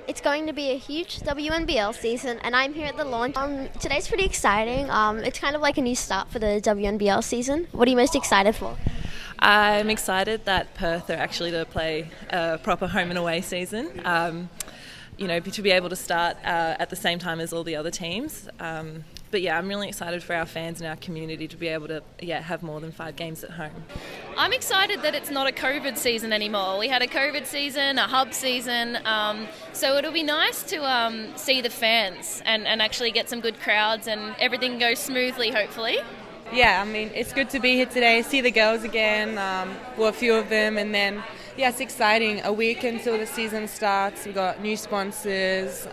It's going to be a huge WNBL season, and I'm here at the launch. Today's pretty exciting. It's kind of like a new start for the WNBL season. What are you most excited for? I'm excited that Perth are actually to play a proper home and away season. To be able to start at the same time as all the other teams. But yeah, I'm really excited for our fans and our community to be able to have more than 5 games at home. I'm excited that it's not a COVID season anymore. We had a COVID season, a hub season, so it'll be nice to see the fans and actually get some good crowds and everything goes smoothly, hopefully. Yeah, I mean, it's good to be here today, see the girls again, a few of them, and then, yeah, it's exciting. A week until the season starts, we've got new sponsors,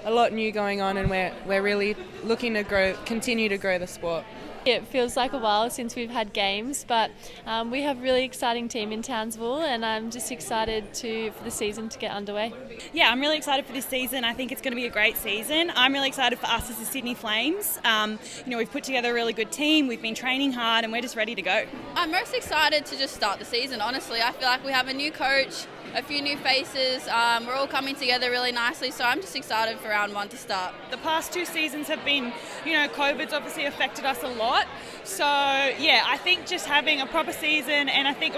a lot new going on, and we're really looking to continue to grow the sport. It feels like a while since we've had games, but we have a really exciting team in Townsville, and I'm just excited for the season to get underway. Yeah, I'm really excited for this season. I think it's going to be a great season. I'm really excited for us as the Sydney Flames. We've put together a really good team. We've been training hard, and we're just ready to go. I'm most excited to just start the season, honestly. I feel like we have a new coach, a few new faces. We're all coming together really nicely, so I'm just excited for round 1 to start. The past 2 seasons have been, COVID's obviously affected us a lot. So, yeah, I think just having a proper season, and I think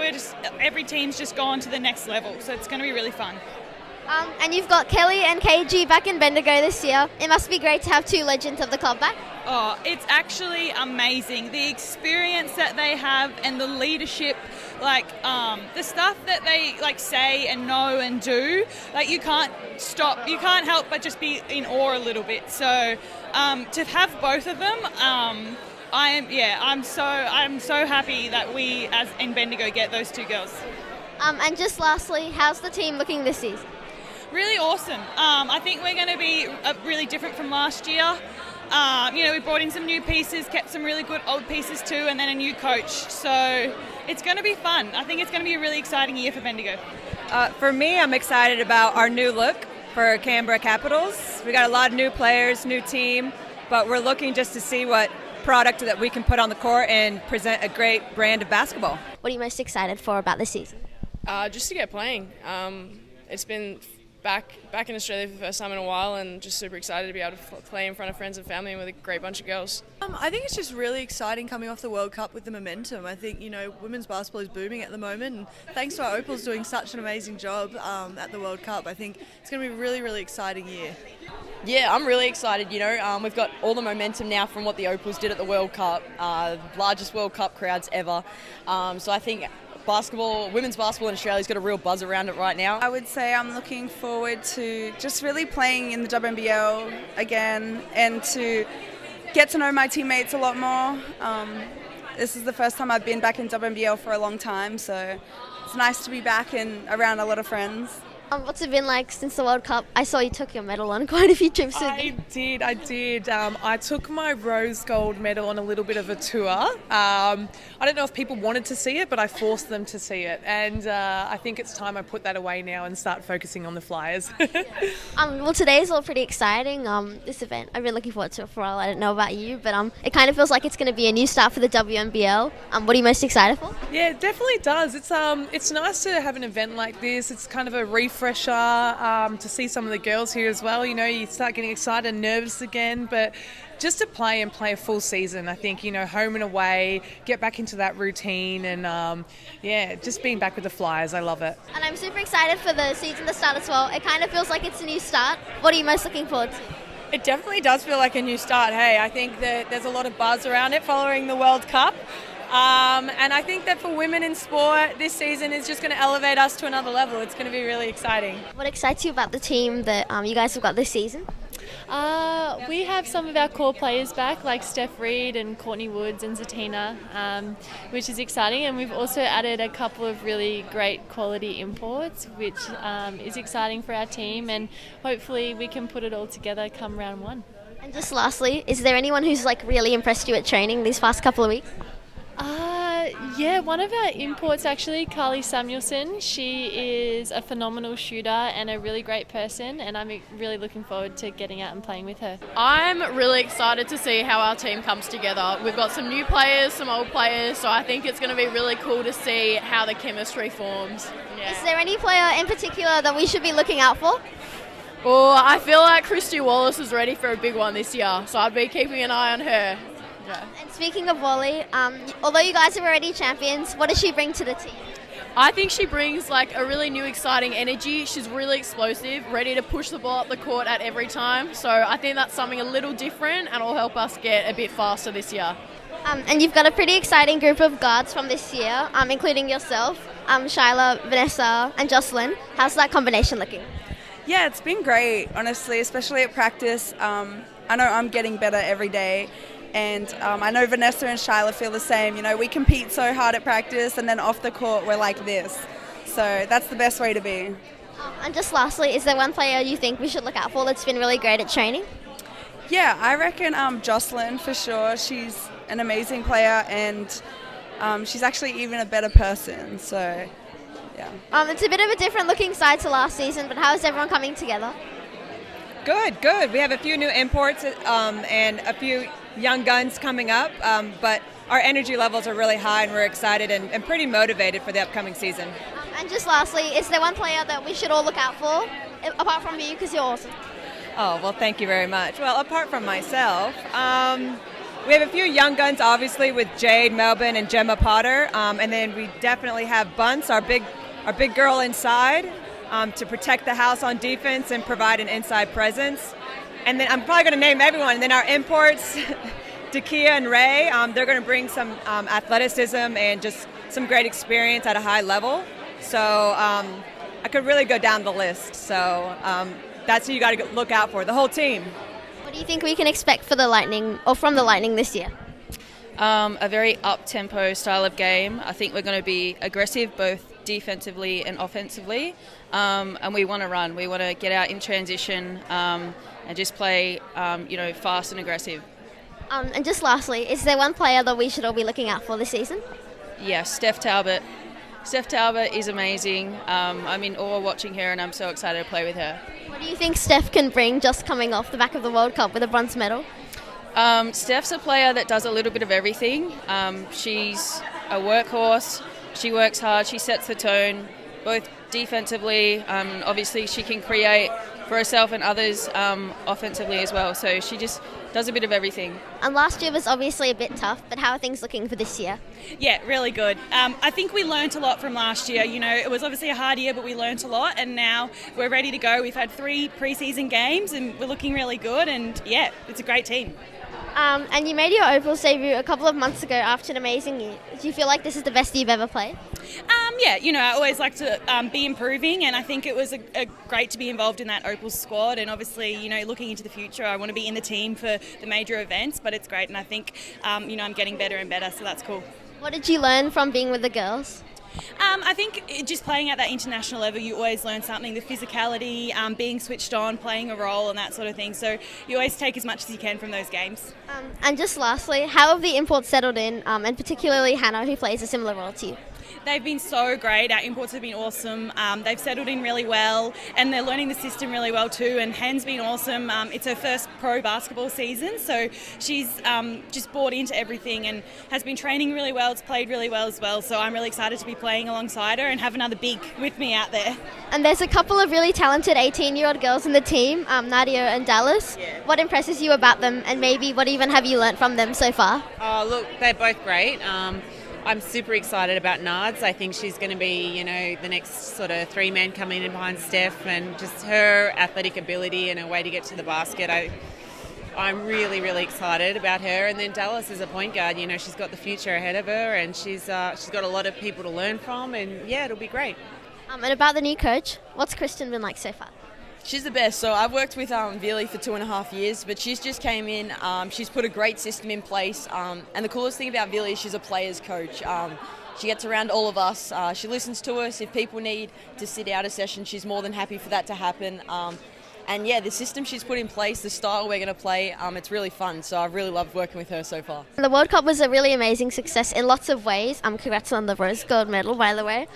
every team's just gone to the next level, so it's going to be really fun. And you've got Kelly and KG back in Bendigo this year. It must be great to have 2 legends of the club back. Oh, it's actually amazing. The experience that they have and the leadership, the stuff that they say and know and do, you can't stop. You can't help but just be in awe a little bit. So to have both of them, I'm so happy that we as in Bendigo get those 2 girls. And just lastly, how's the team looking this season? Really awesome. I think we're going to be really different from last year. We brought in some new pieces, kept some really good old pieces too, and then a new coach. So it's going to be fun. I think it's going to be a really exciting year for Bendigo. For me, I'm excited about our new look for Canberra Capitals. We got a lot of new players, new team, but we're looking just to see what product that we can put on the court and present a great brand of basketball. What are you most excited for about this season? Just to get playing. It's been back in Australia for the first time in a while, and just super excited to be able to play in front of friends and family and with a great bunch of girls. I think it's just really exciting coming off the World Cup with the momentum. I think, women's basketball is booming at the moment, and thanks to our Opals doing such an amazing job at the World Cup, I think it's going to be a really, really exciting year. Yeah, I'm really excited. We've got all the momentum now from what the Opals did at the World Cup, largest World Cup crowds ever. So I think women's basketball in Australia's got a real buzz around it right now. I would say I'm looking forward to just really playing in the WNBL again and to get to know my teammates a lot more. This is the first time I've been back in WNBL for a long time, so it's nice to be back and around a lot of friends. What's it been like since the World Cup? I saw you took your medal on quite a few trips. I did. I took my rose gold medal on a little bit of a tour. I don't know if people wanted to see it, but I forced them to see it. And I think it's time I put that away now and start focusing on the Flyers. Well, today's all pretty exciting, this event. I've been looking forward to it for a while. I don't know about you, but it kind of feels like it's going to be a new start for the WNBL. What are you most excited for? Yeah, it definitely does. It's nice to have an event like this. It's kind of a refresher to see some of the girls here as well. You start getting excited and nervous again, but just to play a full season, I think, home and away, get back into that routine, and just being back with the Flyers, I love it. And I'm super excited for the season to start as well. It kind of feels like it's a new start. What are you most looking forward to? It definitely does feel like a new start. Hey, I think that there's a lot of buzz around it following the World Cup. And I think that for women in sport, this season is just going to elevate us to another level. It's going to be really exciting. What excites you about the team that you guys have got this season? We have some of our core players back, like Steph Reed and Courtney Woods and Zatina, which is exciting. And we've also added a couple of really great quality imports, which is exciting for our team. And hopefully we can put it all together come round 1. And just lastly, is there anyone who's really impressed you at training these past couple of weeks? One of our imports actually, Carly Samuelson. She is a phenomenal shooter and a really great person, and I'm really looking forward to getting out and playing with her. I'm really excited to see how our team comes together. We've got some new players, some old players, so I think it's going to be really cool to see how the chemistry forms. Yeah. Is there any player in particular that we should be looking out for? Oh, I feel like Christy Wallace is ready for a big one this year, so I'd be keeping an eye on her. Yeah. And speaking of volley, although you guys are already champions, what does she bring to the team? I think she brings like a really new, exciting energy. She's really explosive, ready to push the ball up the court at every time. So I think that's something a little different and will help us get a bit faster this year. And you've got a pretty exciting group of guards from this year, including yourself, Shyla, Vanessa, and Jocelyn. How's that combination looking? Yeah, it's been great, honestly, especially at practice. I know I'm getting better every day. And I know Vanessa and Shyla feel the same. You know, we compete so hard at practice and then off the court we're like this. So that's the best way to be. And just lastly, is there one player you think we should look out for that's been really great at training? Yeah, I reckon Jocelyn for sure. She's an amazing player and she's actually even a better person. So, yeah. It's a bit of a different looking side to last season, but how is everyone coming together? Good. We have a few new imports and a few young guns coming up, but our energy levels are really high and we're excited and pretty motivated for the upcoming season. And just lastly, is there one player that we should all look out for, apart from you, because you're awesome? Oh, well, thank you very much. Well, apart from myself, we have a few young guns, obviously, with Jade, Melbourne, and Gemma Potter, and then we definitely have Bunce, our big girl inside, to protect the house on defense and provide an inside presence. And then I'm probably going to name everyone. And then our imports, Dakia and Ray, they're going to bring some athleticism and just some great experience at a high level. So I could really go down the list. So that's who you got to look out for, the whole team. What do you think we can expect for the Lightning, or from the Lightning this year? A very up-tempo style of game. I think we're going to be aggressive both defensively and offensively, and we want to run. We want to get out in transition and just play, fast and aggressive. And just lastly, is there one player that we should all be looking out for this season? Yeah, Steph Talbot. Steph Talbot is amazing. I'm in awe watching her, and I'm so excited to play with her. What do you think Steph can bring just coming off the back of the World Cup with a bronze medal? Steph's a player that does a little bit of everything. She's a workhorse. She works hard. She sets the tone, both defensively. Obviously, she can create for herself and others offensively as well. So she just does a bit of everything. And last year was obviously a bit tough, but how are things looking for this year? Yeah, really good. I think we learnt a lot from last year. You know, it was obviously a hard year, but we learnt a lot, and now we're ready to go. We've had 3 pre-season games, and we're looking really good, and yeah, it's a great team. And you made your Opals debut a couple of months ago after an amazing year. Do you feel like this is the best you've ever played? Yeah, you know, I always like to be improving, and I think it was a great to be involved in that Opals squad. And obviously, you know, looking into the future, I want to be in the team for the major events, but it's great, and I think, I'm getting better and better, so that's cool. What did you learn from being with the girls? I think just playing at that international level, you always learn something, the physicality, being switched on, playing a role and that sort of thing. So you always take as much as you can from those games. And just lastly, how have the imports settled in, and particularly Hannah, who plays a similar role to you? They've been so great. Our imports have been awesome. They've settled in really well, and they're learning the system really well too. And Han's been awesome. It's her first pro basketball season, so she's just bought into everything and has been training really well. It's played really well as well. So I'm really excited to be playing alongside her and have another big with me out there. And there's a couple of really talented 18-year-old girls in the team, Nadia and Dallas. Yeah. What impresses you about them, and maybe what even have you learnt from them so far? Oh, look, they're both great. I'm super excited about Nards. I think she's going to be, the next sort of 3-man coming in behind Steph, and just her athletic ability and her way to get to the basket. I'm really, really excited about her. And then Dallas is a point guard. She's got the future ahead of her, and she's got a lot of people to learn from. And yeah, it'll be great. And about the new coach, what's Kristen been like so far? She's the best. So I've worked with Vili for 2.5 years, but she's just came in. She's put a great system in place. And the coolest thing about Vili is she's a player's coach. She gets around all of us. She listens to us. If people need to sit out a session, she's more than happy for that to happen. And yeah, the system she's put in place, the style we're going to play, it's really fun. So I've really loved working with her so far. The World Cup was a really amazing success in lots of ways. Congrats on the rose gold medal, by the way.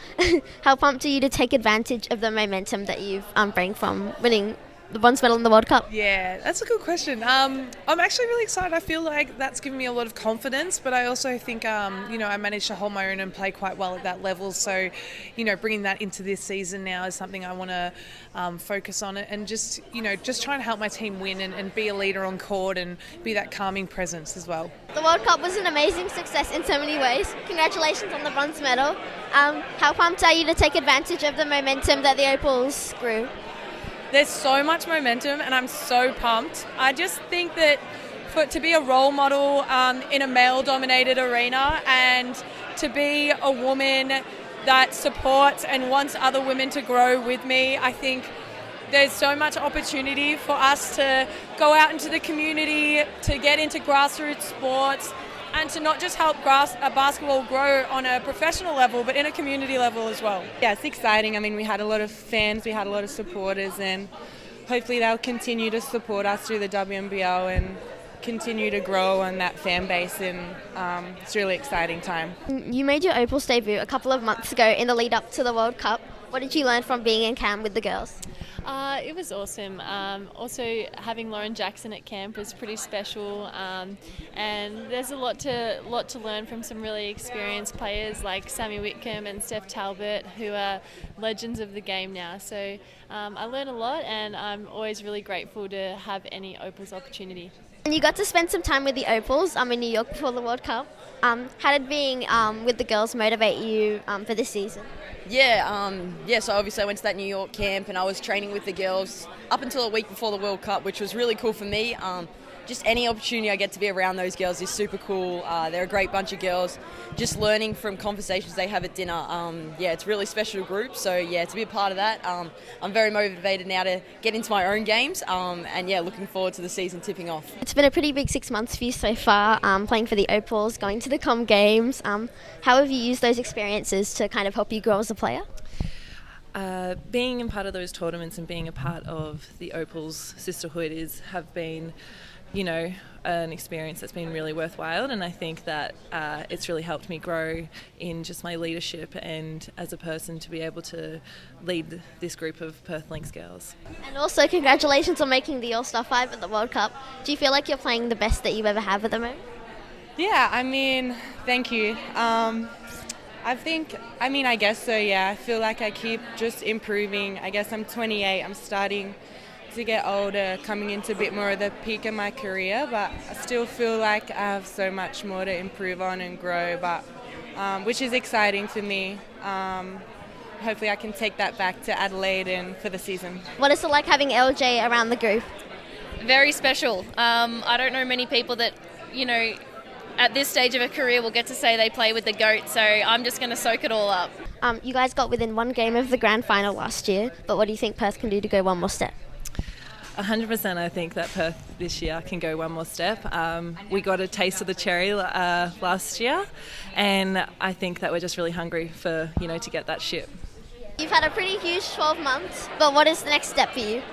How pumped are you to take advantage of the momentum that you've bring from winning the bronze medal in the World Cup? Yeah, that's a good question. I'm actually really excited. I feel like that's given me a lot of confidence, but I also think, I managed to hold my own and play quite well at that level. So, bringing that into this season now is something I want to focus on it and just try and help my team win and be a leader on court and be that calming presence as well. The World Cup was an amazing success in so many ways. Congratulations on the bronze medal. How pumped are you to take advantage of the momentum that the Opals grew? There's so much momentum and I'm so pumped. I just think that to be a role model in a male-dominated arena and to be a woman that supports and wants other women to grow with me, I think there's so much opportunity for us to go out into the community, to get into grassroots sports, and to not just help basketball grow on a professional level, but in a community level as well. Yeah, it's exciting. I mean, we had a lot of fans, we had a lot of supporters, and hopefully they'll continue to support us through the WNBL and continue to grow on that fan base, and it's a really exciting time. You made your Opals debut a couple of months ago in the lead up to the World Cup. What did you learn from being in camp with the girls? It was awesome. Also, having Lauren Jackson at camp was pretty special, and there's a lot to learn from some really experienced players like Sammy Whitcomb and Steph Talbot, who are legends of the game now. So I learned a lot, and I'm always really grateful to have any Opals opportunity. And you got to spend some time with the Opals in New York before the World Cup. How did being with the girls motivate you for this season? So obviously I went to that New York camp and I was training with the girls up until a week before the World Cup, which was really cool for me. Just any opportunity I get to be around those girls is super cool. They're a great bunch of girls. Just learning from conversations they have at dinner. It's a really special group. So to be a part of that, I'm very motivated now to get into my own games. Looking forward to the season tipping off. It's been a pretty big 6 months for you so far, playing for the Opals, going to the Com Games. How have you used those experiences to kind of help you grow as a player? Being a part of those tournaments and being a part of the Opals sisterhood have been an experience that's been really worthwhile, and I think that it's really helped me grow in just my leadership and as a person to be able to lead this group of Perth Lynx girls. And also congratulations on making the All-Star 5 at the World Cup. Do you feel like you're playing the best that you ever have at the moment? Yeah, I mean, thank you. I guess so, yeah. I feel like I keep just improving. I guess I'm 28, I'm starting to get older, coming into a bit more of the peak of my career, but I still feel like I have so much more to improve on and grow, but which is exciting for me. Hopefully I can take that back to Adelaide and for the season. What is it like having LJ around the group? Very special. I don't know many people that, at this stage of a career will get to say they play with the GOAT, so I'm just going to soak it all up. You guys got within one game of the grand final last year, but what do you think Perth can do to go one more step? 100%. I think that Perth this year can go one more step. We got a taste of the cherry last year, and I think that we're just really hungry for, to get that ship. You've had a pretty huge 12 months, but what is the next step for you?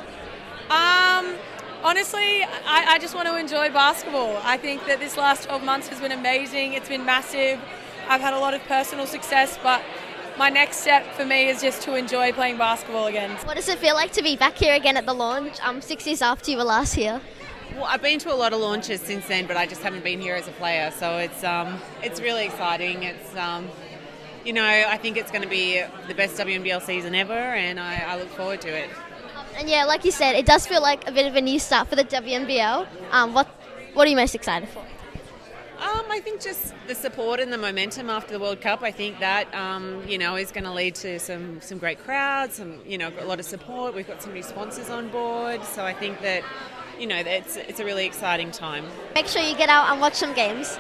Honestly, I just want to enjoy basketball. I think that this last 12 months has been amazing. It's been massive. I've had a lot of personal success, but my next step for me is just to enjoy playing basketball again. What does it feel like to be back here again at the launch, 6 years after you were last here? Well, I've been to a lot of launches since then, but I just haven't been here as a player. So it's really exciting. It's I think it's going to be the best WNBL season ever, and I look forward to it. And yeah, like you said, it does feel like a bit of a new start for the WNBL. What are you most excited for? I think just the support and the momentum after the World Cup. I think that is going to lead to some great crowds, a lot of support. We've got some new sponsors on board, so I think that it's a really exciting time. Make sure you get out and watch some games.